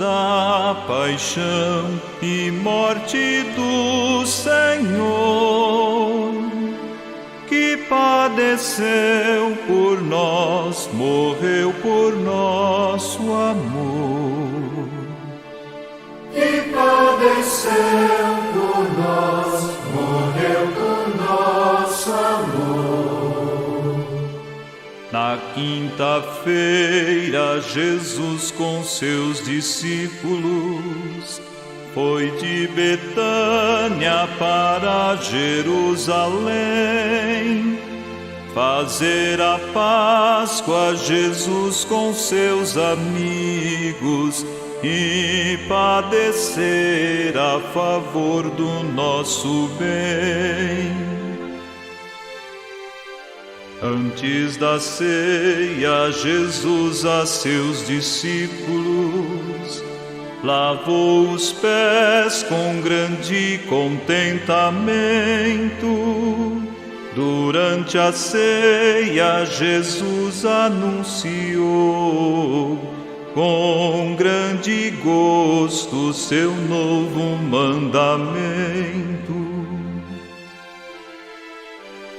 da paixão e morte do Senhor, que padeceu por nós, morreu por nosso amor. Que padeceu por nós, morreu por nosso amor. Na quinta-feira, Jesus com seus discípulos foi de Betânia para Jerusalém fazer a Páscoa. Jesus com seus amigos e padecer a favor do nosso bem. Antes da ceia, Jesus a seus discípulos lavou os pés com grande contentamento. Durante a ceia, Jesus anunciou com grande gosto seu novo mandamento.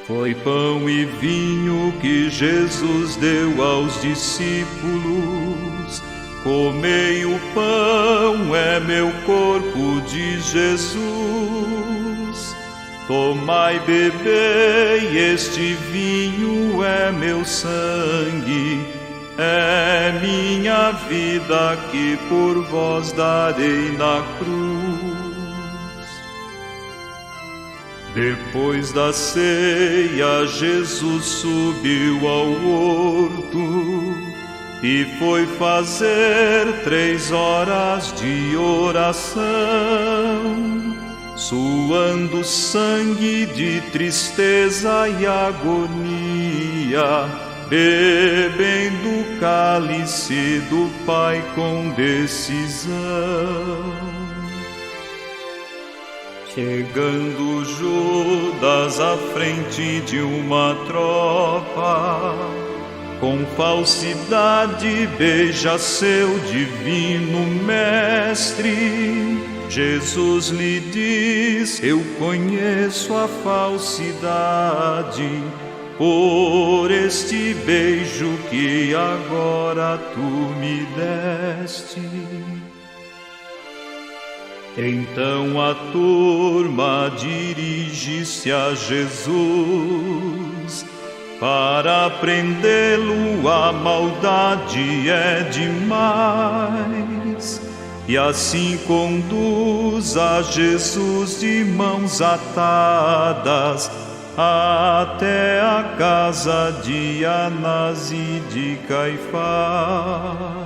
Foi pão e vinho que Jesus deu aos discípulos. Comei o pão, é meu corpo, diz Jesus. Tomai, bebei, este vinho é meu sangue, é minha vida que por vós darei na cruz. Depois da ceia, Jesus subiu ao horto e foi fazer 3 horas de oração, suando sangue de tristeza e agonia, bebendo o cálice do Pai com decisão. Chegando Judas à frente de uma tropa, com falsidade beija seu divino mestre. Jesus lhe diz: eu conheço a falsidade, por este beijo que agora tu me deste. Então a turma dirige-se a Jesus. Para prendê-lo a maldade é demais, e assim conduz a Jesus de mãos atadas até a casa de Anás e de Caifás.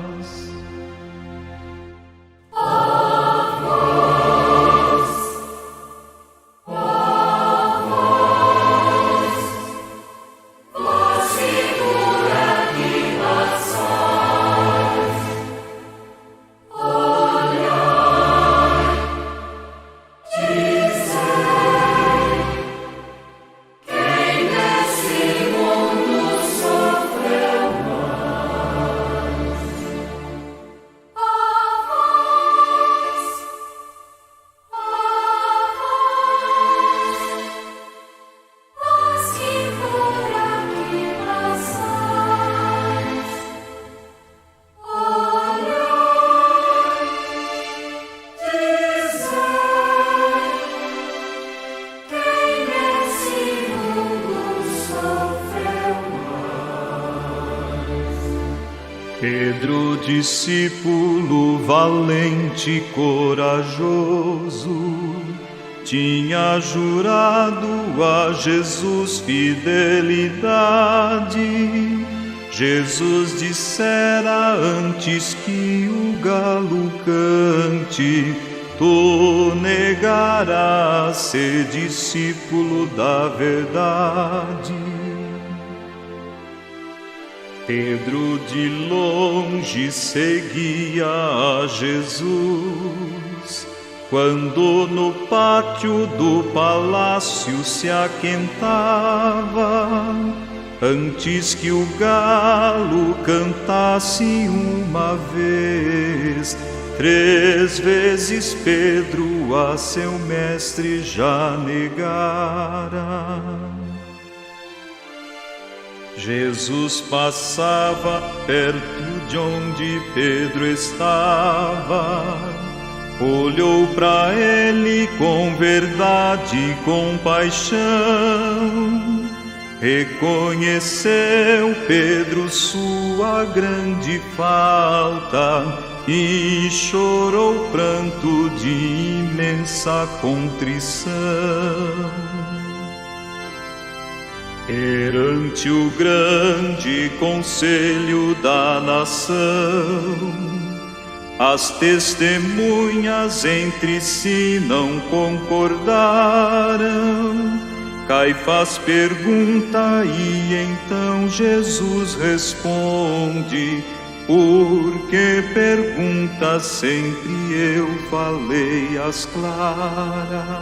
Pedro, discípulo valente e corajoso, tinha jurado a Jesus fidelidade. Jesus dissera antes que o galo cante: tu negarás ser discípulo da verdade. Pedro de longe seguia a Jesus, quando no pátio do palácio se aquentava, antes que o galo cantasse uma vez, 3 vezes Pedro a seu mestre já negara. Jesus passava perto de onde Pedro estava, olhou para ele com verdade e compaixão. Reconheceu Pedro sua grande falta e chorou pranto de imensa contrição. Perante o grande conselho da nação, as testemunhas entre si não concordaram. Caifás pergunta e então Jesus responde: por que pergunta? Sempre eu falei às claras.